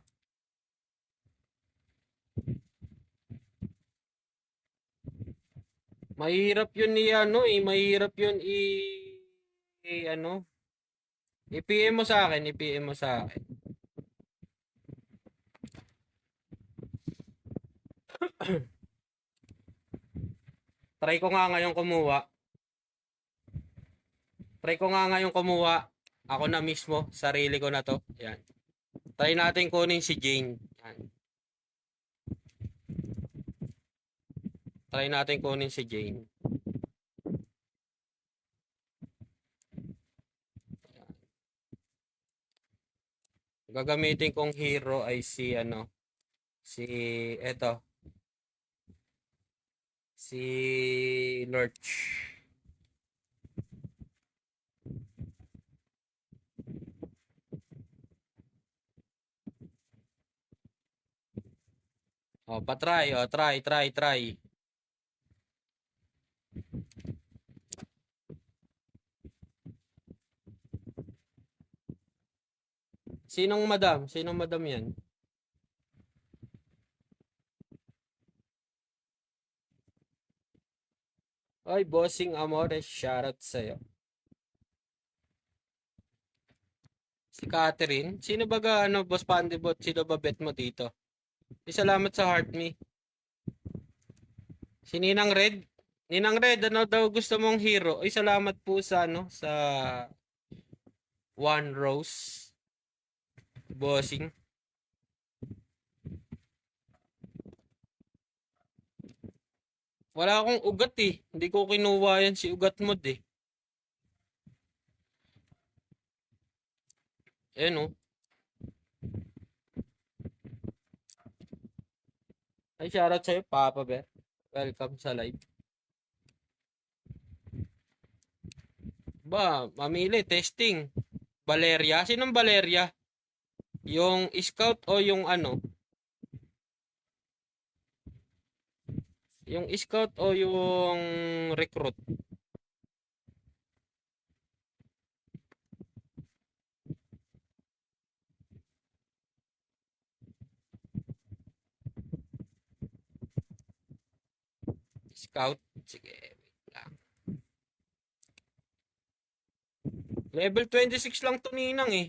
Mahirap yun ano eh. Mahirap yun ano. I-PM mo sa akin. I-PM mo sa akin. Try ko nga ngayon kumuha. Ako na mismo. Sarili ko na to. Yan. Try natin kunin si Jane. Yan. Try natin kunin si Jane. Yan. Gagamitin kong hero ay si ano. Eto. Si Lurch. O, patry. O, try. Sinong madam? Sinong madam yan? Ay, Bossing Amores, shoutout sa'yo. Si Catherine? Sino ba ano, Boss Pandibot? Sino ba bet mo dito? Salamat sa heart me. Si Ninang Red? Ninang Red, ano daw gusto mong hero? Ay, salamat po sa ano, sa One Rose. Bossing. Wala akong ugat eh. Hindi ko kinuha yan si ugat mod eh. Ayan oh. Ay, shoutout sa'yo, Papa Bear. Welcome sa live. Ba, mamili, testing. Valeria? Sinong Valeria? Yung scout o yung ano? Yung scout o yung recruit? Scout. Sige, wait lang. Level 26 lang to ninang eh.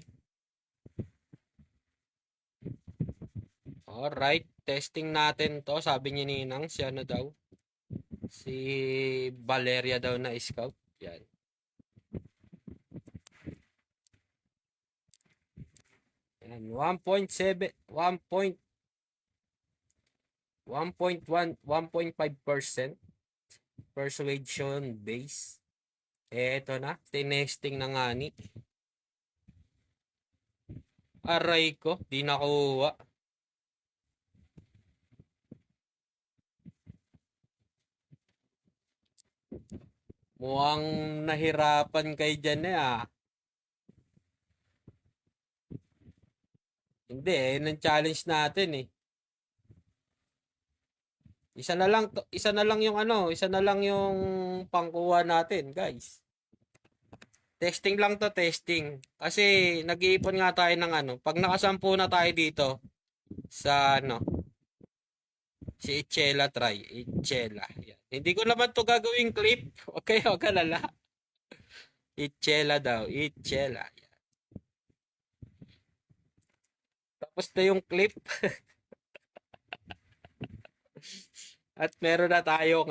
Alright, testing natin to. Sabi ni ninang, si ano daw? Si Valeria daw na scout. Yan. Yan, 1.7, 1.5% persuasion base. Eto na, tinesting na nga ni. Aray ko, di nakuha. Mukhang nahirapan kayo dyan eh ah. Hindi eh, ng challenge natin eh. Isa na lang yung ano, isa na lang yung pangkuha natin, guys. Testing lang to, testing. Kasi nag-iipon nga tayo ng ano, pag nakasampu na tayo dito sa ano, si Itchela try, Itchela. Yan. Hindi ko naman to gagawing clip. Okay, wag kalala. Itchela daw, Itchela. Yan. Tapos na yung clip. At meron na tayong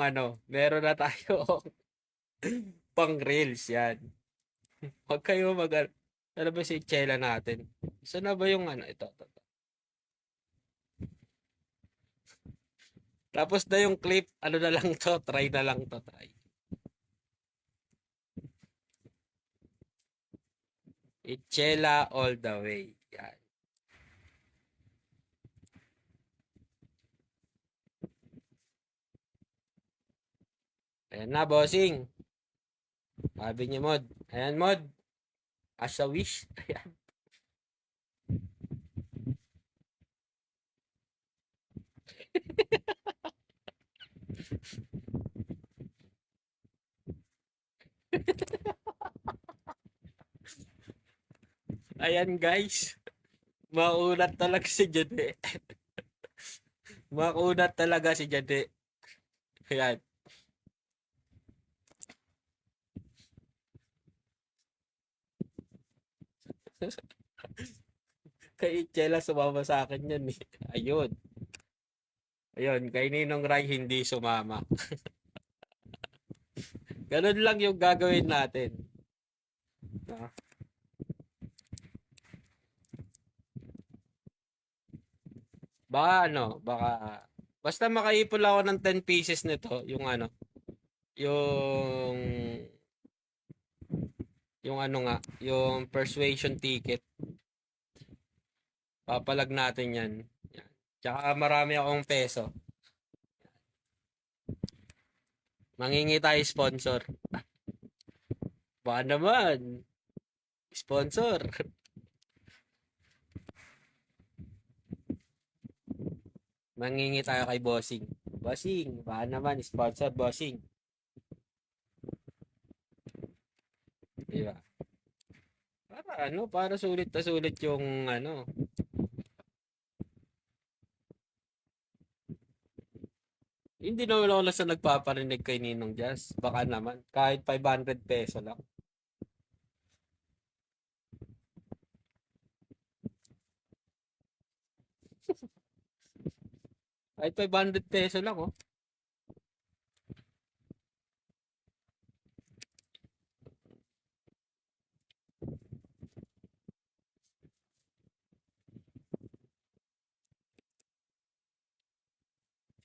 pang reels yan. Huwag kayo ano ba si Chela natin? Saan na ba yung ano? Ito. Tapos na yung clip, ano na lang to, try na lang to, try. Itchela all the way. Yan. Ayan na, bossing. Sabi niya, Mod. Ayan, Mod. As a wish. Ayan. Ayan, guys. Maunat talaga si Jade. Makunat talaga si Jade. Ayan. Kay Chela sumama sa akin yan eh. Ayun. Ayun, kay Ninong Rai hindi sumama. Ganun lang yung gagawin natin. Ah. Baka basta makaipon lang ako ng 10 pieces nito, yung ano, yung yung persuasion ticket. Papalag natin yan. Yan. Tsaka marami akong peso. Mangingi tayo sponsor. Baka naman. Sponsor. Mangingi tayo kay Bossing. Bossing, baka naman sponsor Bossing. Diba? Para sulit na sulit yung ano. Hindi naman ako nasa nagpaparinig kay Ninong Jazz. Baka naman. Kahit 500 peso lang. Kahit 500 peso lang, oh.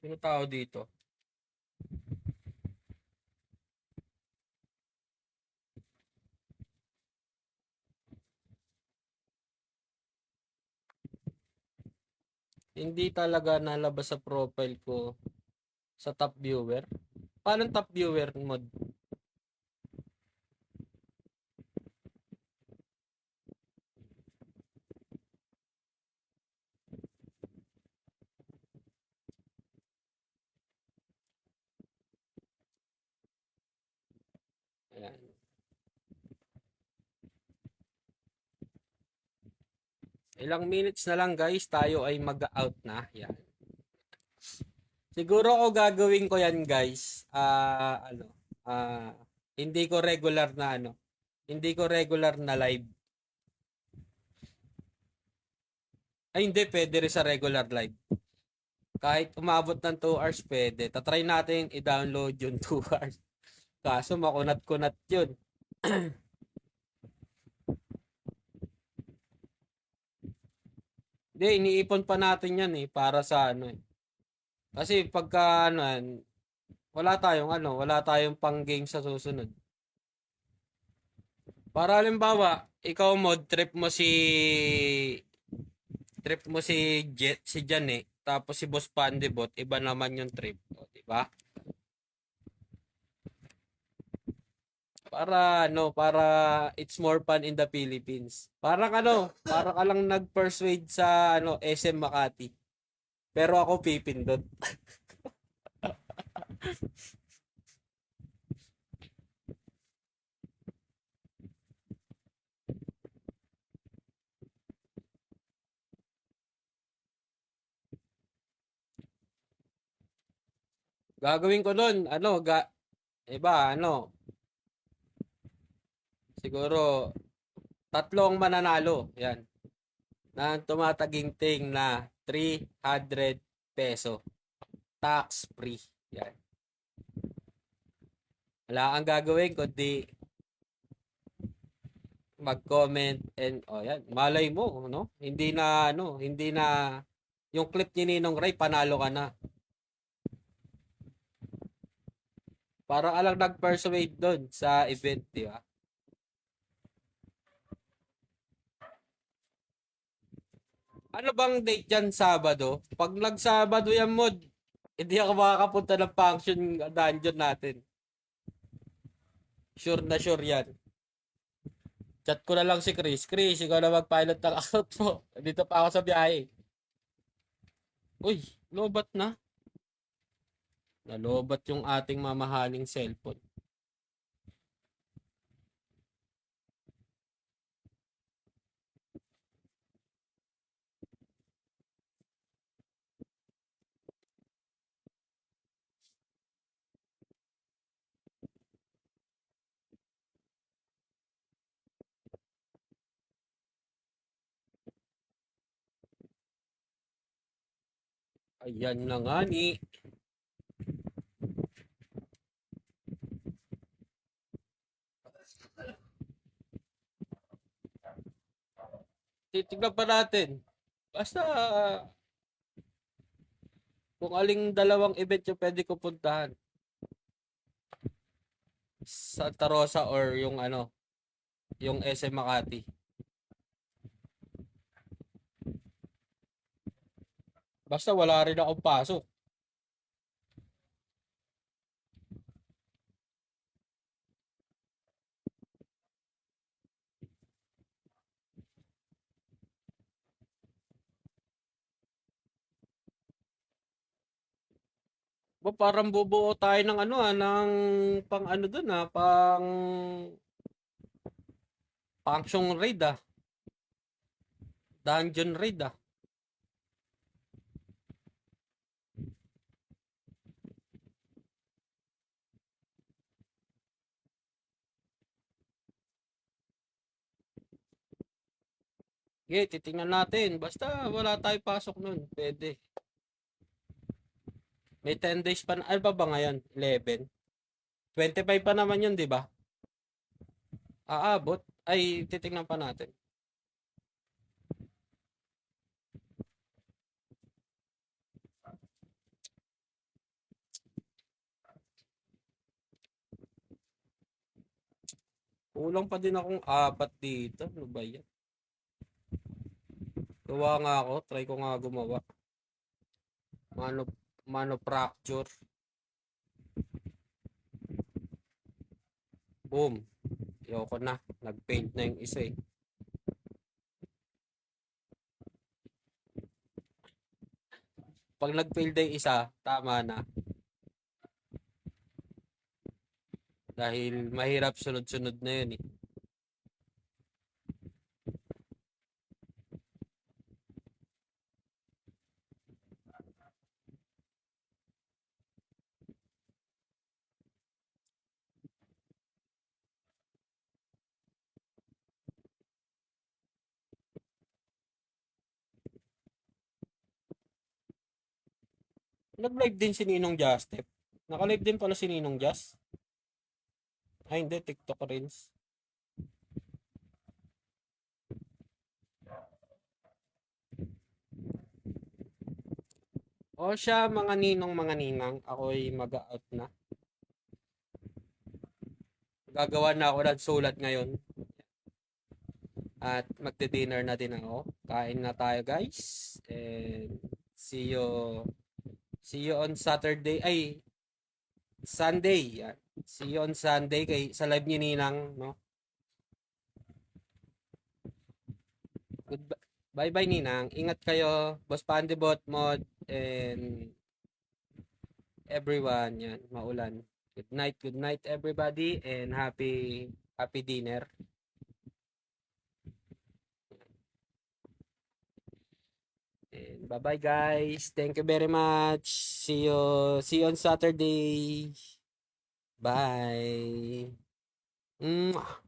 Sino tao dito? Hindi talaga nalabas sa profile ko sa top viewer. Paano top viewer mod? Ayan. Ilang minutes na lang guys, tayo ay mag-out na. Yan. Siguro ako gagawin ko yan guys. Ah, hindi ko regular na hindi ko regular na live. Ay hindi, pwede rin sa regular live. Kahit umabot ng 2 hours pwede. Tatry natin i-download yung 2 hours. Kaso makunat-kunat yun. Hindi, iniipon pa natin yan para sa Kasi pagka wala tayong pang game sa susunod. Para halimbawa, ikaw mod trip mo si Jet, si Jan tapos si Boss Pandibot, iba naman yung trip, di ba? Para it's more fun in the Philippines. Para ka lang nag-persuade sa SM Makati. Pero ako pipindot. Gagawin ko nun, iba, siguro, tatlong mananalo, yan, na tumataginting na 300 peso, tax free, yan. Wala kang gagawin kundi mag-comment and yan, malay mo, hindi na yung clip ni Ninong Ray panalo ka na. Para ka lang nag-persuade doon sa event, di ba? Ano bang date yan, Sabado? Pag nag-Sabado yan, mod, hindi ako makakapunta ng function dungeon natin. Sure na sure yan. Chat ko na lang si Chris. Chris, ikaw na mag-pilot ng account mo. Dito pa ako sa biyahe. Uy, lobat na. Nalobat yung ating mamahaling cellphone. Ayan na nga ni. Titignan pa natin. Basta kung aling dalawang event yung pwede ko puntahan. Santa Rosa or yung SM Makati. Basta wala rin akong pasok. Parang bubuo tayo ng ng pang doon pangsyong raid Dungeon raid Okay, titingnan natin. Basta wala tayo pasok nun. Pwede. May 10 days pa na. Ano ba ngayon? 11? 25 pa naman yun, di ba? Aabot. Ay, titingnan pa natin. Kulang pa din akong 4 dito. Ano ba yan? Gawa nga ako. Try ko nga gumawa. Manufacture. Boom. Ayoko na. Nag-paint na yung isa Pag nag-fail na yung isa, tama na. Dahil mahirap sunod-sunod na yun Nag-live din si Ninong Justep. Naka-live din pala si Ninong Just. Ay, hindi. TikTok Reels. O siya, mga ninong, mga ninang. Ako'y mag-out na. Gagawa na ako ng sulat ngayon. At magdi-dinner na din ako. Kain na tayo, guys. And see you on Saturday. Ay, Sunday. Yan. See you on Sunday sa live ni Ninang, no? Goodbye. Bye-bye, Ninang. Ingat kayo. Boss Pandibot, Mod, and everyone. Yan, maulan. Good night, everybody, and happy dinner. And bye-bye, guys. Thank you very much. See you on Saturday. Bye. Mwah.